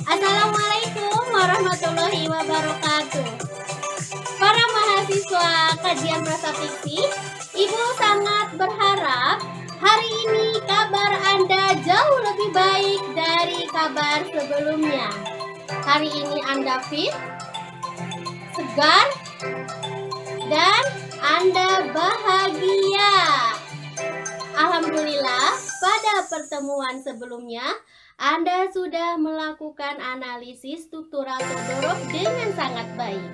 Assalamualaikum warahmatullahi wabarakatuh. Para mahasiswa kajian prasafiksi, Ibu sangat berharap hari ini kabar Anda jauh lebih baik dari kabar sebelumnya. Hari ini Anda fit, segar, dan Anda bahagia. Alhamdulillah, pada pertemuan sebelumnya Anda sudah melakukan analisis struktural Todorov dengan sangat baik.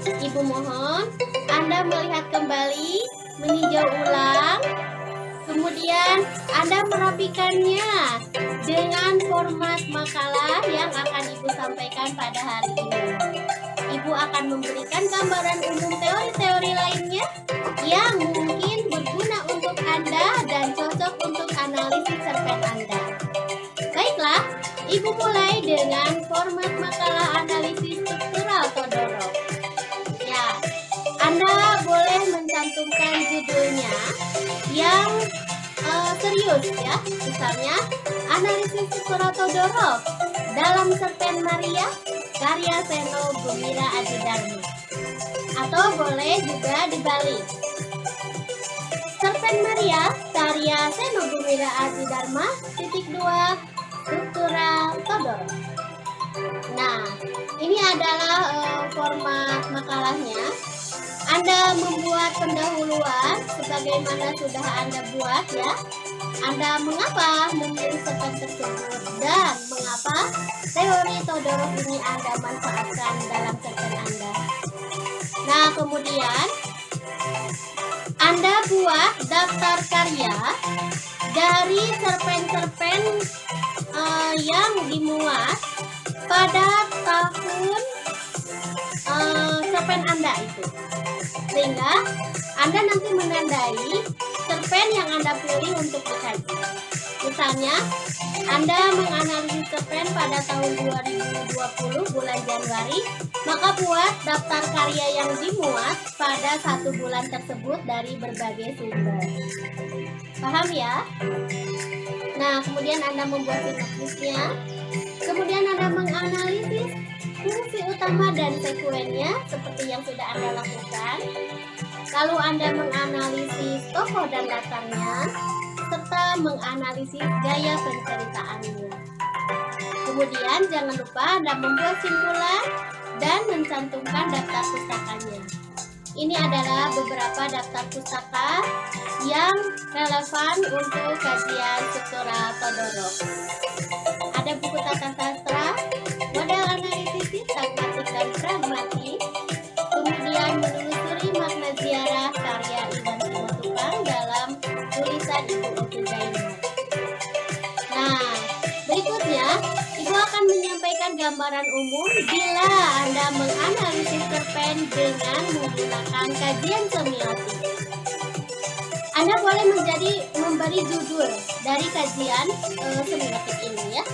Ibu mohon Anda melihat kembali, meninjau ulang, kemudian Anda merapikannya dengan format makalah yang akan Ibu sampaikan pada hari ini. Ibu akan memberikan gambaran umum teori-teori lainnya yang mungkin berguna untuk Anda dan cocok untuk analisis cerpen Anda. Baiklah, Ibu mulai dengan format makalah analisis struktural Todorov. Ya, Anda boleh mencantumkan judulnya yang serius ya. Misalnya, analisis struktural Todorov dalam cerpen Maria karya Seno Gumira Adhidarma. Atau boleh juga dibalik. Cerpen Maria karya Seno Gumira Adhidarma _2 struktural Todorov. Nah, ini adalah format makalahnya. Anda membuat pendahuluan sebagaimana sudah Anda buat ya. Anda mengapa memilih cerpen tersebut dan mengapa teori Todorov ini Anda manfaatkan dalam cerpen Anda. Nah, kemudian Anda buat daftar karya dari cerpen-cerpen yang dimuat pada tahun cerpen Anda itu. Sehingga Anda nanti menandai cerpen yang Anda pilih untuk dikaji. Misalnya, Anda menganalisis cerpen pada tahun 2020 bulan Januari, maka buat daftar karya yang dimuat pada 1 bulan tersebut dari berbagai sumber. Paham ya? Nah, kemudian Anda membuat sinopsisnya. Kemudian Anda menganalisis fungsi utama dan sekuennya seperti yang sudah Anda lakukan. Lalu Anda menganalisis tokoh dan latarnya serta menganalisis gaya penceritaannya. Kemudian jangan lupa Anda membuat simpulan dan mencantumkan daftar pustakanya. Ini adalah beberapa daftar pustaka yang relevan untuk kajian struktural Todorov. Ada buku tata sastra, model analisis, pragmatik dan pragmatik, kemudian menelusuri makna ziarah karya Iwan Simatupang dalam tulisan Ibu Oki Zainal. Nah, berikutnya Ibu akan menyampaikan gambaran umum bila Anda menganalisis cerpen dengan menggunakan kajian semiotik. Anda boleh memberi judul dari kajian semiotik ini ya.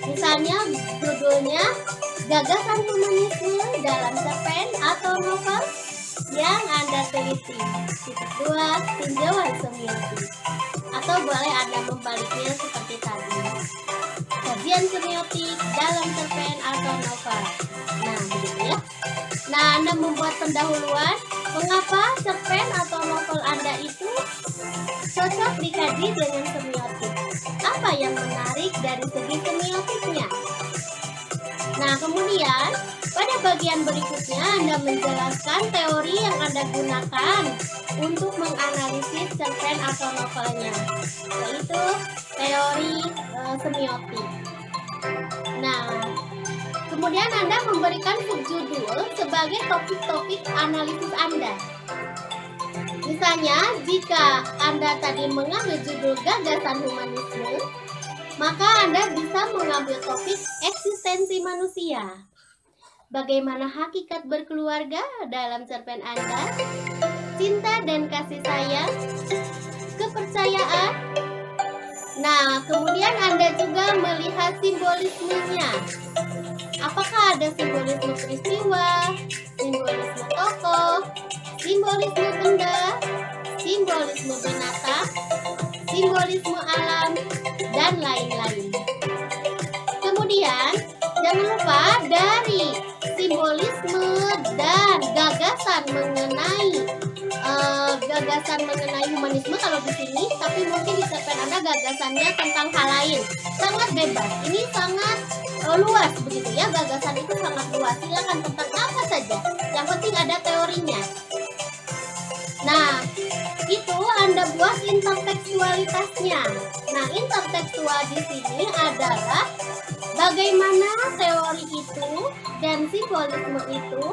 Misalnya judulnya Gagasan Humanisme dalam cerpen atau novel yang Anda teliti. _2 Tinjauan semiotik. Atau boleh Anda membaliknya seperti tadi. Kajian semiotik dalam cerpen atau novel. Nah, begitu ya. Nah, Anda membuat pendahuluan mengapa cerpen atau novel Anda itu cocok dikaji dengan semiotik. Apa yang menarik dari segi semiotiknya? Nah, kemudian pada bagian berikutnya Anda menjelaskan teori yang Anda gunakan untuk menganalisis cerpen atau novelnya, yaitu teori semiotik. Nah, kemudian Anda memberikan subjudul sebagai topik-topik analisis Anda. Misalnya, jika Anda tadi mengambil judul Gagasan Humanisme, maka Anda bisa mengambil topik eksistensi manusia. Bagaimana hakikat berkeluarga dalam cerpen Anda, cinta dan kasih sayang, kepercayaan. Nah, kemudian Anda juga melihat simbolismenya. Apakah ada simbolisme peristiwa, simbolisme tokoh, simbolisme benda, simbolisme binatang, simbolisme alam, dan lain-lain. simbolisme dan gagasan mengenai humanisme kalau di sini, tapi mungkin di cerpen Anda gagasannya tentang hal lain. Sangat bebas. Ini sangat luas begitu ya. Gagasan itu sangat luas. Silakan tentang apa saja. Yang penting ada teorinya. Nah, itu Anda buat intertekstualitasnya. Nah, intertekstual di sini adalah bagaimana teori itu dan simbolisme itu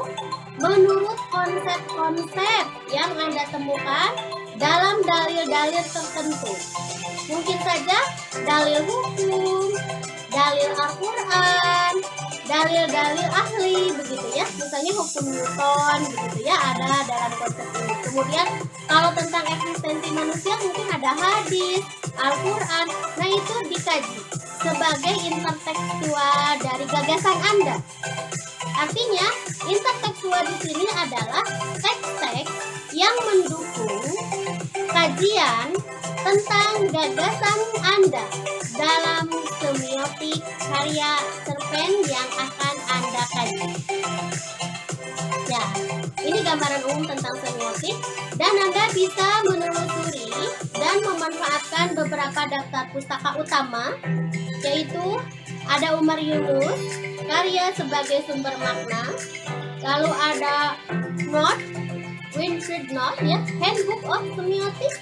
menurut konsep-konsep yang Anda temukan dalam dalil-dalil tertentu. Mungkin saja dalil hukum, dalil Al-Quran, dalil-dalil ahli begitu ya. Misalnya hukum Newton begitu ya, ada dalam konsep ini. Kemudian kalau tentang eksistensi manusia mungkin ada hadis, Al-Quran. Nah, itu dikaji sebagai intertekstual dari gagasan Anda. Artinya, intertekstual di sini adalah teks-teks yang mendukung kajian tentang gagasan Anda dalam semiotik karya cerpen yang akan Anda kaji. Ya, ini gambaran umum tentang semiotik, dan Anda bisa menelusuri dan memanfaatkan beberapa daftar pustaka utama, yaitu ada Umar Yunus, karya sebagai sumber makna, lalu ada North, Winfried North ya, Handbook of Semiotics,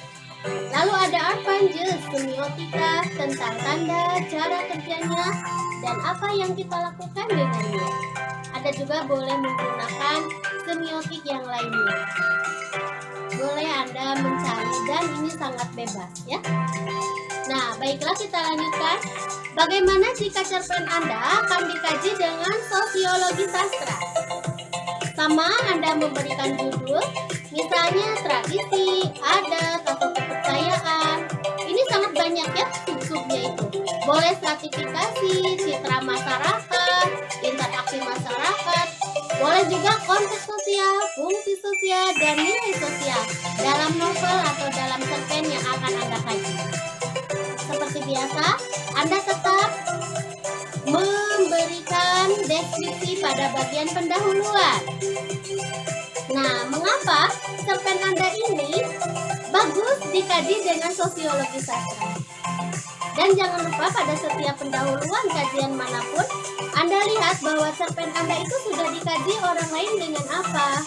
lalu ada Arpanges, semiotika tentang tanda, cara kerjanya, dan apa yang kita lakukan dengannya. Ada juga boleh menggunakan semiotik yang lainnya. Boleh Anda mencari, dan ini sangat bebas ya. Nah, baiklah kita lanjutkan. Bagaimana jika cerpen Anda akan dikaji dengan sosiologi sastra? Sama, Anda memberikan judul, misalnya tradisi, adat, atau kepercayaan. Ini sangat banyak ya sub-subnya itu. Boleh stratifikasi, citra masyarakat, interaksi masyarakat. Boleh juga konteks sosial, fungsi sosial, dan nilai sosial dalam novel atau dalam cerpen yang akan Anda kaji. Seperti biasa, Anda tetap memberikan deskripsi pada bagian pendahuluan. Nah, mengapa cerpen Anda ini bagus dikaji dengan sosiologi sastra? Dan jangan lupa pada setiap pendahuluan kajian manapun, Anda lihat bahwa cerpen Anda itu sudah dikaji orang lain dengan apa.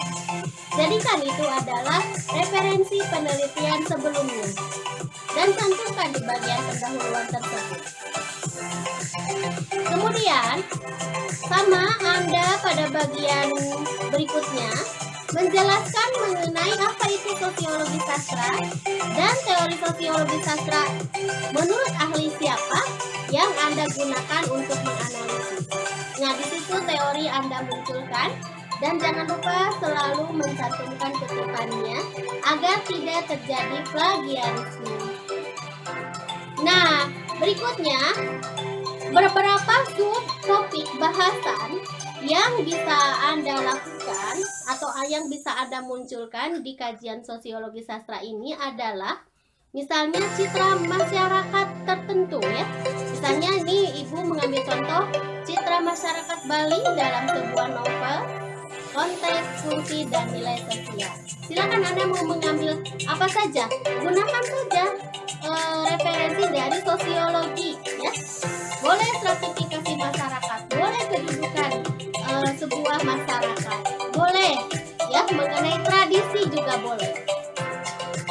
Jadikan itu adalah referensi penelitian sebelumnya, dan cantumkan di bagian pendahuluan tersebut. Kemudian, sama Anda pada bagian berikutnya menjelaskan mengenai apa itu sosiologi sastra dan teori sosiologi sastra menurut ahli siapa yang Anda gunakan untuk menganalisis. Nah, di situ teori Anda munculkan, dan jangan lupa selalu mencantumkan kutipannya agar tidak terjadi plagiarisme. Nah, berikutnya beberapa subtopik bahasan yang bisa Anda lakukan atau yang bisa Anda munculkan di kajian sosiologi sastra ini adalah misalnya citra masyarakat tertentu ya. Misalnya nih Ibu mengambil contoh citra masyarakat Bali dalam sebuah novel, konteks, fungsi, dan nilai sosial. Silakan Anda mau mengambil apa saja, gunakan saja referensi dari sosiologi ya. Boleh stratifikasi masyarakat, boleh kedudukan sebuah masyarakat, boleh ya, mengenai tradisi juga boleh.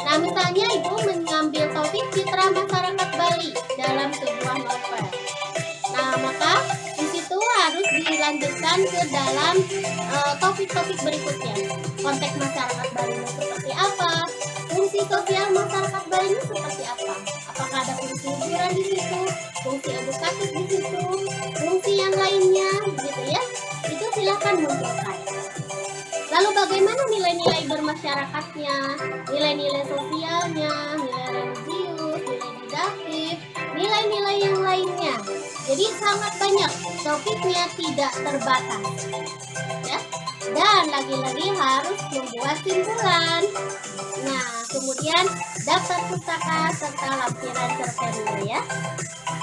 Nah, misalnya Ibu mengambil topik citra masyarakat Bali dalam sebuah novel. Nah, maka di situ harus dilanjutkan ke dalam topik-topik berikutnya. Konteks masyarakat Bali seperti apa? Fungsi sosial masyarakat Bali seperti apa? Apakah ada fungsi hiburan di situ? Fungsi edukatif di situ? Fungsi yang lainnya, gitu ya? Itu silakan munculkan. Lalu bagaimana nilai-nilai bermasyarakatnya, nilai-nilai sosialnya, nilai religius, nilai didaktif, nilai-nilai yang lainnya. Jadi sangat banyak, topiknya tidak terbatas. Ya. Dan lagi-lagi harus membuat simpulan. Nah, kemudian daftar pustaka serta lampiran cerpennya ya.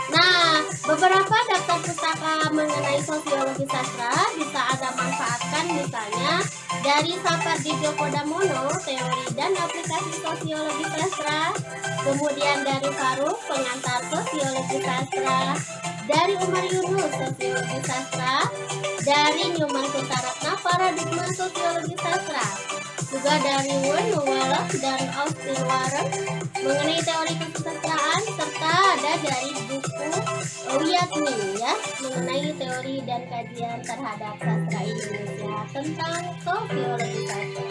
Nah, beberapa daftar pustaka mengenai sosiologi sastra bisa Anda manfaatkan dari Sapardi Djoko Damono, teori dan aplikasi sosiologi sastra. Kemudian dari Faruk, pengantar sosiologi sastra. Dari Umar Yunus, sosiologi sastra. Dari Nyoman Kuntaratna, paradigma sosiologi sastra. Juga dari Wayne Wallace dan Austin Warren mengenai teori kesusastraan, serta ada dari buku Wiyatmi ya mengenai teori dan kajian terhadap sastra Indonesia tentang sosiologi sastra.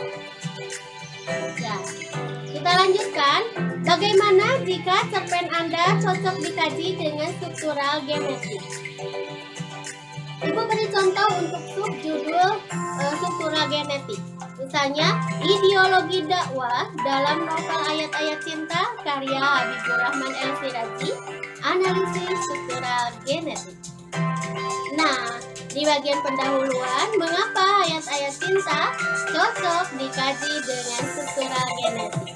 Ya, kita lanjutkan. Bagaimana jika cerpen Anda cocok dikaji dengan struktural genetik? Ibu beri contoh untuk subjudul struktural genetik. Misalnya, ideologi dakwah dalam novel Ayat-Ayat Cinta karya Habibur Rahman El-Siraji, analisis struktural genetik. Nah, di bagian pendahuluan, mengapa ayat-ayat cinta cocok dikaji dengan struktural genetik?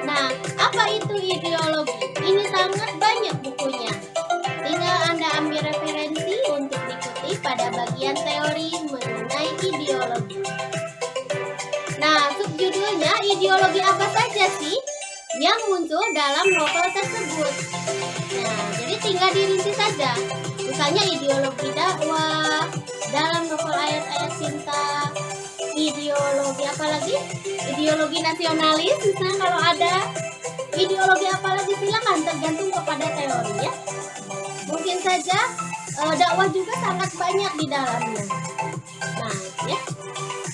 Nah, apa itu ideologi? Ini sangat banyak bukunya. Tinggal Anda ambil referensi untuk diikuti pada bagian teori mengenai ideologi. Nah, subjudulnya ideologi apa saja sih yang muncul dalam novel tersebut? Nah, jadi tinggal dirinci saja. Misalnya ideologi dakwah dalam novel Ayat-Ayat Cinta. Ideologi apa lagi? Ideologi nasionalis, misalnya kalau ada. Ideologi apa lagi? Silakan, tergantung kepada teori ya. Mungkin saja dakwah juga sangat banyak di dalamnya. Nah, ya.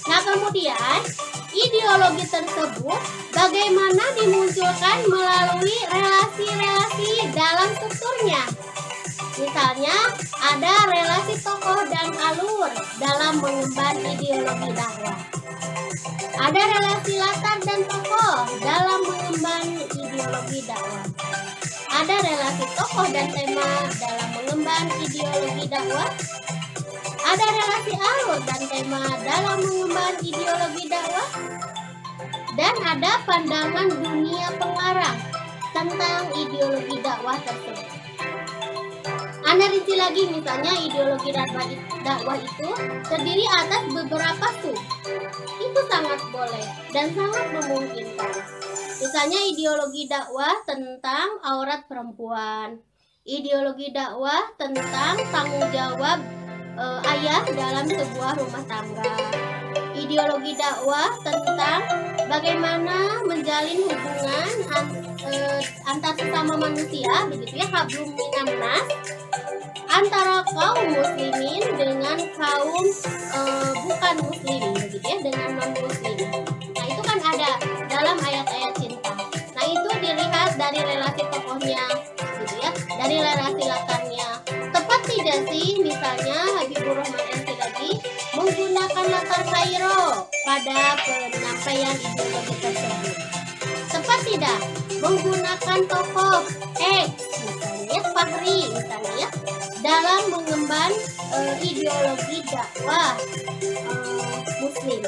Nah, kemudian ideologi tersebut bagaimana dimunculkan melalui relasi-relasi dalam strukturnya. Misalnya, ada relasi tokoh dan alur dalam mengemban ideologi dakwah. Ada relasi latar dan tokoh dalam mengemban ideologi dakwah. Ada relasi tokoh dan tema dalam mengemban ideologi dakwah. Ada relasi alur dan tema dalam mengemban ideologi dakwah. Dan ada pandangan dunia pengarang tentang ideologi dakwah tersebut. Anda rinci lagi, misalnya ideologi dakwah itu terdiri atas beberapa sub. Itu sangat boleh dan sangat memungkinkan. Misalnya ideologi dakwah tentang aurat perempuan, ideologi dakwah tentang tanggung jawab ayah dalam sebuah rumah tangga, ideologi dakwah tentang bagaimana menjalin hubungan antar sesama manusia, begitu ya, hablum minannas, antara kaum muslimin dengan kaum bukan muslimin, begitu ya, dengan non muslimin. Nah, itu kan ada dalam ayat-ayat cinta. Nah, itu dilihat dari relasi tokohnya, gitu ya, dari relasi latarnya. Tepat tidak sih misalnya Habibur Rahman El-Siraji menggunakan latar Kairo pada penyampaian ideologi tersebut? Tepat tidak menggunakan tokoh misalnya Fahri misalnya ya, dalam mengemban ideologi dakwah muslim?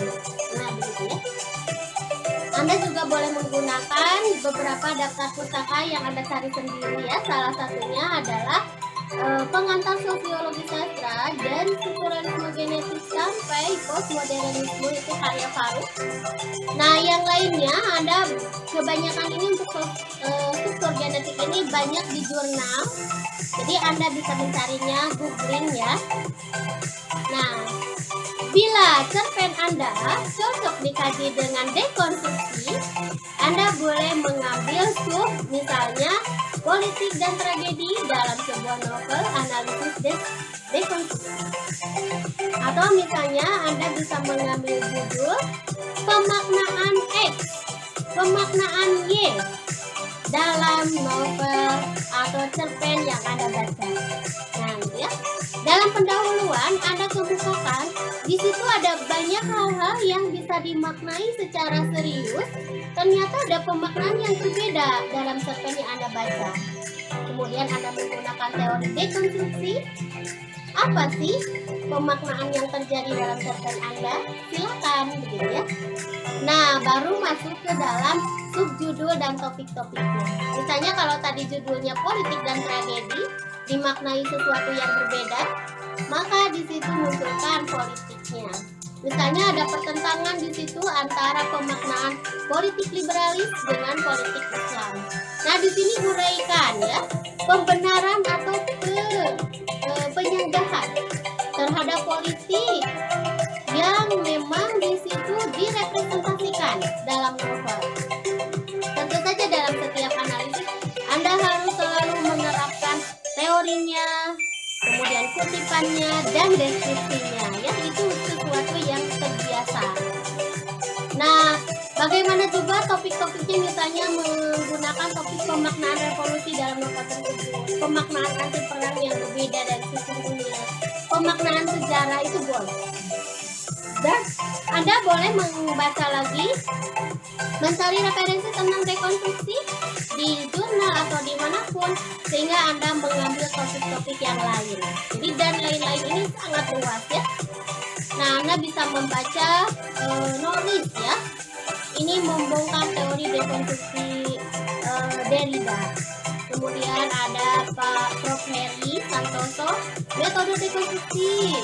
Nah, begitu ya. Anda juga boleh menggunakan beberapa daftar pustaka yang Anda cari sendiri ya. Salah satunya adalah pengantar sosiologi sastra dan strukturalisme genetik sampai postmodernisme, itu karya Faruk. Nah, yang lainnya ada kebanyakan ini untuk struktur genetik ini banyak di jurnal. Jadi Anda bisa mencarinya googling ya. Nah, bila cerpen Anda cocok dikaji dengan dekonstruksi, Anda boleh mengambil sub, misalnya politik dan tragedi dalam sebuah novel analisis dekonstruksi. Atau misalnya Anda bisa mengambil judul pemaknaan X, pemaknaan Y dalam novel atau cerpen yang Anda baca. Nah, ya. Dalam pendahuluan Anda kemukakan, di situ ada banyak hal-hal yang bisa dimaknai secara serius. Ternyata ada pemaknaan yang berbeda dalam cerpen yang Anda baca. Kemudian Anda menggunakan teori dekonstruksi. Apa sih pemaknaan yang terjadi dalam cerpen Anda? Silakan, begitu ya. Nah, baru masuk ke dalam subjudul dan topik-topiknya. Misalnya kalau tadi judulnya politik dan tragedi, dimaknai sesuatu yang berbeda, maka di situ munculkan politiknya. Misalnya ada pertentangan di situ antara pemaknaan politik liberalis dengan politik Islam. Nah, di sini uraikan ya, pembenaran atau penyanggahan terhadap politik yang memang di situ direpresentasikan dalam novel. Tentu saja dalam setiap analisis Anda harus selalu menerapkan teorinya, kemudian kutipannya dan deskripsinya, ya itu sesuatu yang terbiasa. Nah, bagaimana juga topik-topiknya, misalnya menggunakan topik pemaknaan revolusi dalam novel tersebut, pemaknaan anti perang yang berbeda dari sesungguhnya, pemaknaan sejarah itu boleh. Dan Anda boleh membaca lagi, mencari referensi tentang rekonstruksi di jurnal atau dimanapun, sehingga Anda mengambil topik-topik yang lain. Jadi dan lain-lain ini sangat luas ya. Nah, Anda bisa membaca Norris ya. Ini membongkar teori dekonstruksi Derrida. Kemudian ada Pak Prof. Heri Santoso, metode dekonstruksi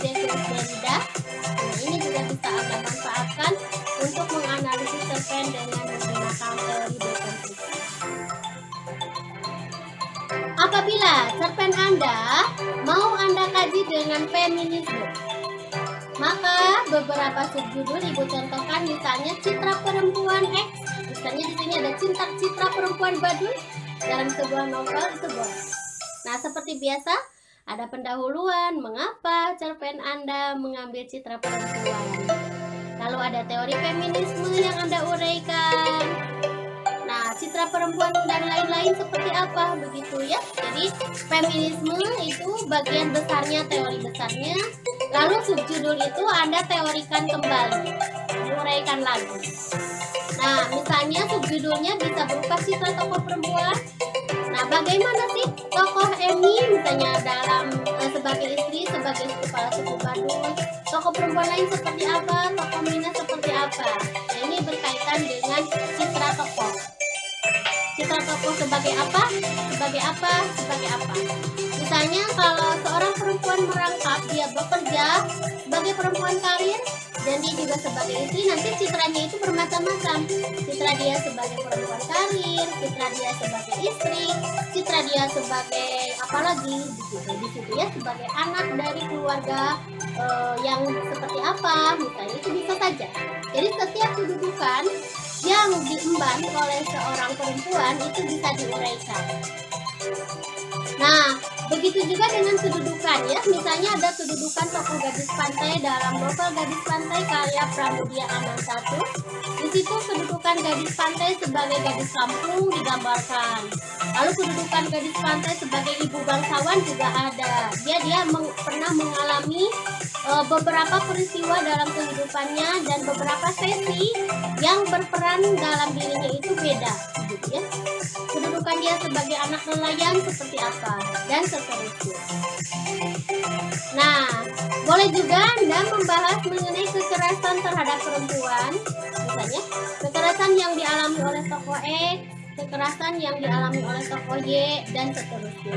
Derrida. Nah, ini juga bisa Anda manfaatkan untuk menganalisis cerpen dengan menggunakan teori dekonstruksi. Apabila cerpen Anda mau Anda kaji dengan feminisme, maka beberapa subjudul Ibu contohkan, misalnya Citra Perempuan X. Misalnya di sini ada Citra Perempuan Baduy dalam sebuah novel itu boleh. Nah, seperti biasa ada pendahuluan mengapa cerpen Anda mengambil citra perempuan. Lalu ada teori feminisme yang Anda uraikan. Nah, citra perempuan dan lain-lain seperti apa begitu ya. Jadi feminisme itu bagian besarnya, teori besarnya. Lalu subjudul itu Anda teorikan kembali, diuraikan lagi. Nah, misalnya subjudulnya bisa berupa citra tokoh perempuan. Nah, bagaimana sih tokoh Emi misalnya dalam sebagai istri, sebagai kepala suku Baduy, tokoh perempuan lain seperti apa, tokoh Mina seperti apa. Nah, ini berkaitan dengan citra tokoh. Citra tokoh sebagai apa, sebagai apa, sebagai apa. Misalnya kalau seorang perempuan merangkap, dia bekerja sebagai perempuan karir dan dia juga sebagai istri, nanti citranya itu bermacam-macam. Citra dia sebagai perempuan karir, citra dia sebagai istri, citra dia sebagai apalagi begitu. Di situ ya sebagai anak dari keluarga yang seperti apa, misalnya itu bisa saja. Jadi setiap kedudukan yang diemban oleh seorang perempuan itu bisa diuraikan. Nah, begitu juga dengan kedudukan ya. Misalnya ada kedudukan tokoh gadis pantai dalam novel Gadis Pantai karya Pramudia Anantatu. Di situ kedudukan gadis pantai sebagai gadis kampung digambarkan. Lalu kedudukan gadis pantai sebagai ibu bangsawan juga ada. Dia pernah mengalami beberapa peristiwa dalam kehidupannya dan beberapa sesi yang berperan dalam dirinya itu beda, gitu ya. Kedudukan dia sebagai anak nelayan seperti apa dan seterusnya. Nah, boleh juga Anda membahas mengenai kekerasan terhadap perempuan, misalnya kekerasan yang dialami oleh tokoh X, kekerasan yang dialami oleh tokoh Y dan seterusnya.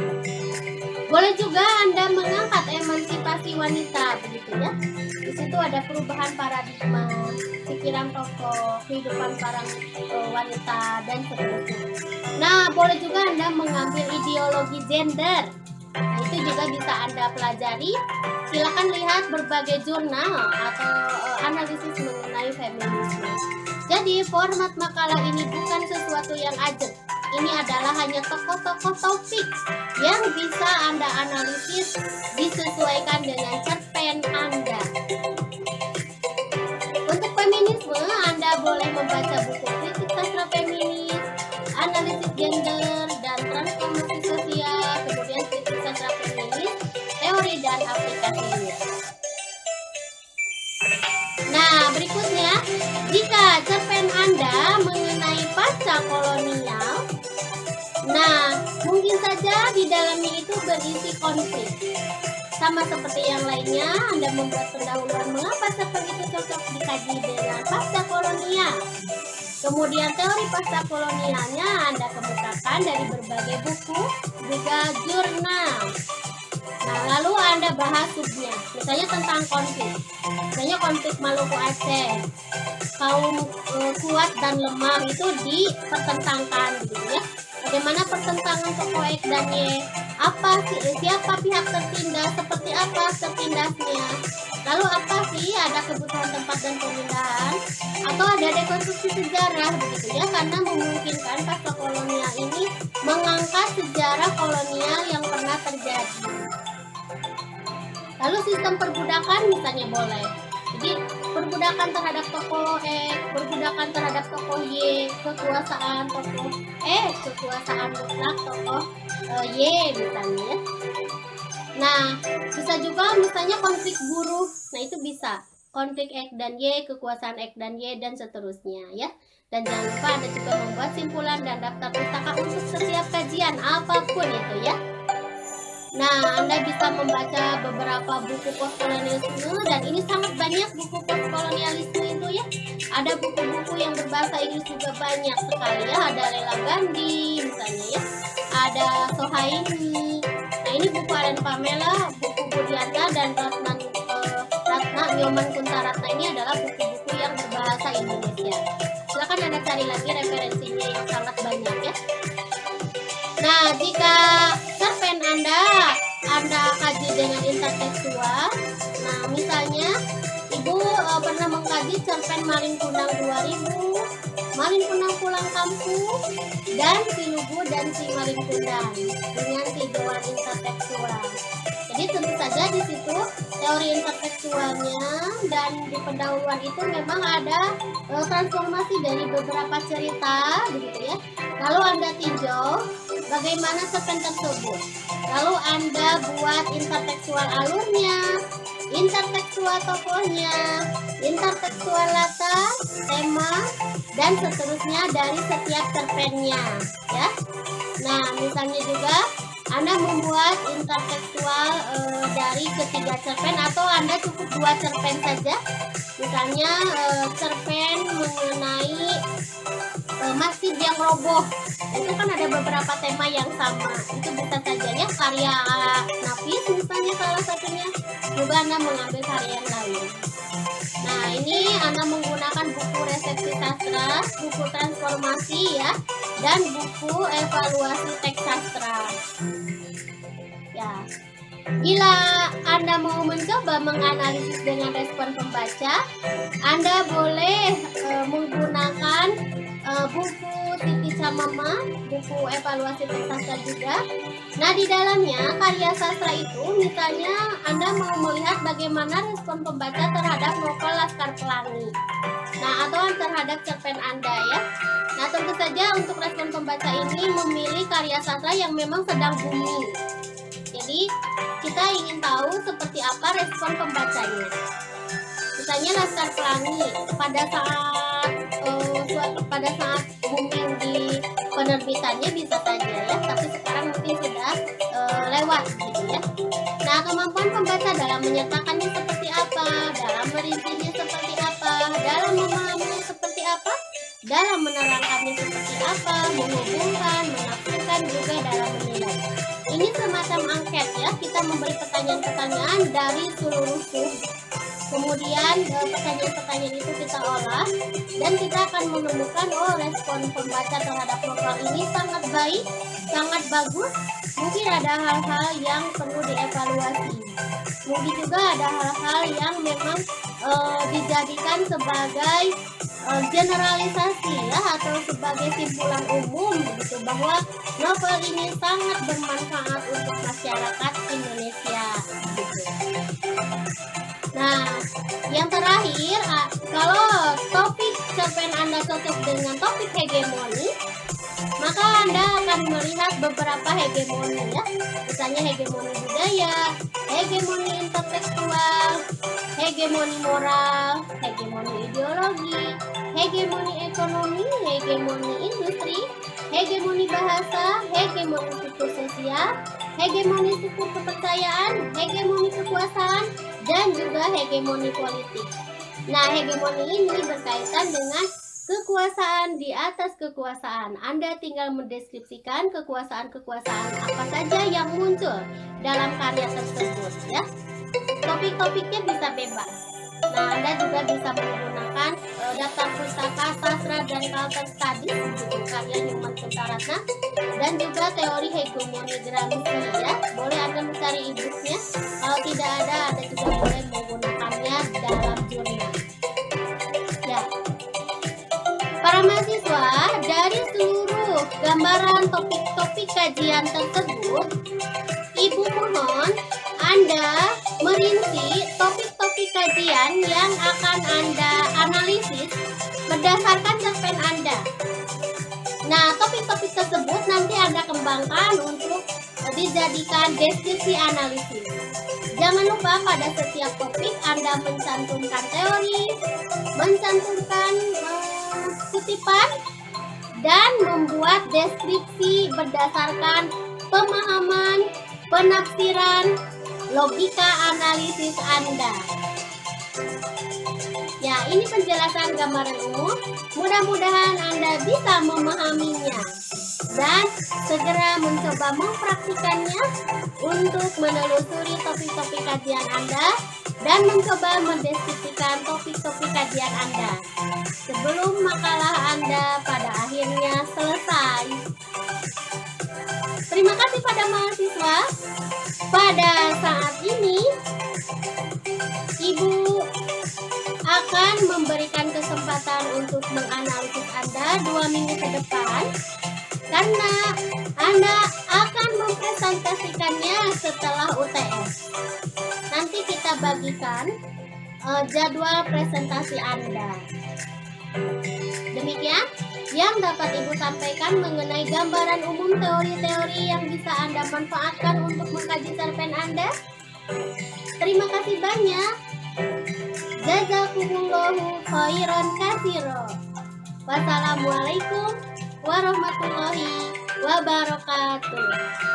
Boleh juga Anda mengangkat emansipasi wanita, begitu ya. Di situ ada perubahan paradigma, pikiran tokoh, kehidupan para wanita dan seterusnya. Nah, boleh juga Anda mengambil ideologi gender. Nah, itu juga bisa Anda pelajari. Silakan lihat berbagai jurnal atau analisis mengenai feminisme. Jadi, format makalah ini bukan sesuatu yang ajeb. Ini adalah hanya tokoh-tokoh topik yang bisa Anda analisis disesuaikan dengan cerpen Anda. Untuk feminisme, Anda boleh membaca buku kritik sastra feminis, analisis gender dan transformasi sosial, kemudian kritik sastra feminis, teori dan aplikasinya. Nah, berikutnya, jika cerpen Anda mengenai pasca kolonial, nah, mungkin saja di dalamnya itu berisi konflik. Sama seperti yang lainnya, Anda membuat pendahuluan mengapa cerpen itu cocok dikaji dengan pasca kolonial. Kemudian teori pasca kolonialnya Anda kemukakan dari berbagai buku, juga jurnal. Nah, lalu Anda Anda bahas subnya, misalnya tentang konflik, misalnya konflik Maluku Aceh, kaum kuat dan lemah itu dipertentangkan gitu ya. Bagaimana pertentangan tokoh X dan Y, apa sih, siapa pihak tertindas, seperti apa tertindasnya, lalu apa sih ada kebutuhan tempat dan pemindahan, atau ada rekonstruksi sejarah begitu ya, karena memungkinkan pasca kolonial ini mengangkat sejarah kolonial yang pernah terjadi. Lalu sistem perbudakan misalnya boleh. Jadi perbudakan terhadap tokoh X, perbudakan terhadap tokoh Y, kekuasaan tokoh X, kekuasaan mutlak tokoh Y misalnya ya. Nah, bisa juga misalnya konflik buruh. Nah, itu bisa. Konflik X dan Y, kekuasaan X dan Y, dan seterusnya ya. Dan jangan lupa Anda juga membuat simpulan dan daftar pustaka untuk setiap kajian apapun itu ya. Nah, Anda bisa membaca beberapa buku postkolonialisme, dan ini sangat banyak buku postkolonialisme itu ya. Ada buku-buku yang berbahasa Inggris juga banyak sekali ya. Ada Leila Gandhi misalnya ya. Ada Sohaini. Nah, ini buku Aren Pamela, buku Budianta dan Ratna Nyoman Kuntaratna. Ini adalah buku-buku yang berbahasa Indonesia. Silakan Anda cari lagi referensinya yang sangat banyak ya. Nah, jika cerpen Anda kaji dengan intertekstual, nah misalnya Ibu pernah mengkaji cerpen Malin Kundang 2000, Malin Kundang Pulang Kampung, dan Si Lugu dan Si Malin Kundang dengan tinjauan intertekstual. Jadi tentu saja di situ teori intertekstualnya dan di pendahuluan itu memang ada transformasi dari beberapa cerita begitu ya. Lalu Anda tinjau bagaimana cerpen tersebut. Lalu Anda buat intertekstual alurnya, intertekstual tokohnya, intertekstual latar, tema, dan seterusnya dari setiap cerpennya ya. Nah, misalnya juga Anda membuat intertekstual dari ketiga cerpen, atau Anda cukup 2 cerpen saja. Misalnya cerpen mengenai masjid yang roboh, itu kan ada beberapa tema yang sama, itu bisa saja ya, karya Nafis misalnya salah satunya, juga Anda mengambil karya yang lain. Nah, ini Anda menggunakan buku resepsi sastra, buku transformasi ya, dan buku evaluasi teks sastra ya. Bila Anda mau mencoba menganalisis dengan respon pembaca, Anda boleh menggunakan buku Titi Camama, buku evaluasi teks sastra juga. Nah, di dalamnya karya sastra itu, misalnya Anda mau melihat bagaimana respon pembaca terhadap novel Laskar Pelangi, nah atau terhadap cerpen Anda ya. Nah, tentu saja untuk respon pembaca ini memilih karya sastra yang memang sedang booming. Jadi kita ingin tahu seperti apa respon pembacanya. Misalnya Laskar Pelangi pada saat booming di penerbitannya bisa saja ya, tapi sekarang mungkin sudah lewat gitu ya. Nah, kemampuan pembaca dalam menyatakannya seperti apa, dalam merincinya seperti apa, dalam memahaminya seperti apa, dalam menerangkannya seperti apa, menghubungkan, menafsirkan, juga dalam menilai. Ini semacam angket ya, kita memberi pertanyaan-pertanyaan dari seluruh sub. Kemudian pertanyaan-pertanyaan itu kita olah, dan kita akan menemukan respon pembaca terhadap novel ini sangat baik, sangat bagus. Mungkin ada hal-hal yang perlu dievaluasi. Mungkin juga ada hal-hal yang memang dijadikan sebagai generalisasi ya, atau sebagai simpulan umum begitu, bahwa novel ini sangat bermanfaat untuk masyarakat Indonesia gitu. Nah, yang terakhir, kalau topik cerpen Anda cocok dengan topik hegemoni, maka Anda akan melihat beberapa hegemoni ya. Misalnya hegemoni budaya, hegemoni intertekstual, hegemoni moral, hegemoni ideologi, hegemoni ekonomi, hegemoni industri, hegemoni bahasa, hegemoni struktur sosial, hegemoni struktur kepercayaan, hegemoni kekuasaan, dan juga hegemoni politik. Nah, hegemoni ini berkaitan dengan kekuasaan di atas kekuasaan. Anda tinggal mendeskripsikan kekuasaan-kekuasaan apa saja yang muncul dalam karya tersebut ya. topiknya bisa bebas. Nah, Anda juga bisa menggunakan daftar pustaka sastra dan culture studies gitu, karya Nyoman Kuntaratna, dan juga teori hegemoni Gramsci ya. Boleh Anda mencari e-booknya. Kalau tidak ada, Anda juga boleh menggunakannya dalam jurnal. Ya. Para mahasiswa, dari seluruh gambaran topik-topik kajian tersebut, Ibu mohon Anda merinci topik-topik kajian yang akan Anda analisis berdasarkan cerpen Anda. Nah, topik-topik tersebut nanti Anda kembangkan untuk dijadikan deskripsi analisis. Jangan lupa pada setiap topik Anda mencantumkan teori, mencantumkan kutipan, dan membuat deskripsi berdasarkan pemahaman, penafsiran, logika analisis Anda. Ya, ini penjelasan gambaran umum. Mudah-mudahan Anda bisa memahaminya dan segera mencoba mempraktikannya untuk menelusuri topik-topik kajian Anda dan mencoba mendeskripsikan topik-topik kajian Anda sebelum makalah Anda pada akhirnya selesai. Terima kasih pada mahasiswa. Pada saat ini, Ibu akan memberikan kesempatan untuk menganalisis Anda 2 minggu ke depan, karena Anda akan mempresentasikannya setelah UTS. Nanti kita bagikan jadwal presentasi Anda. Demikian yang dapat Ibu sampaikan mengenai gambaran umum teori-teori yang bisa Anda manfaatkan untuk mengkaji cerpen Anda. Terima kasih banyak. Jazakumullahu khairan katsira. Wassalamualaikum warahmatullahi wabarakatuh.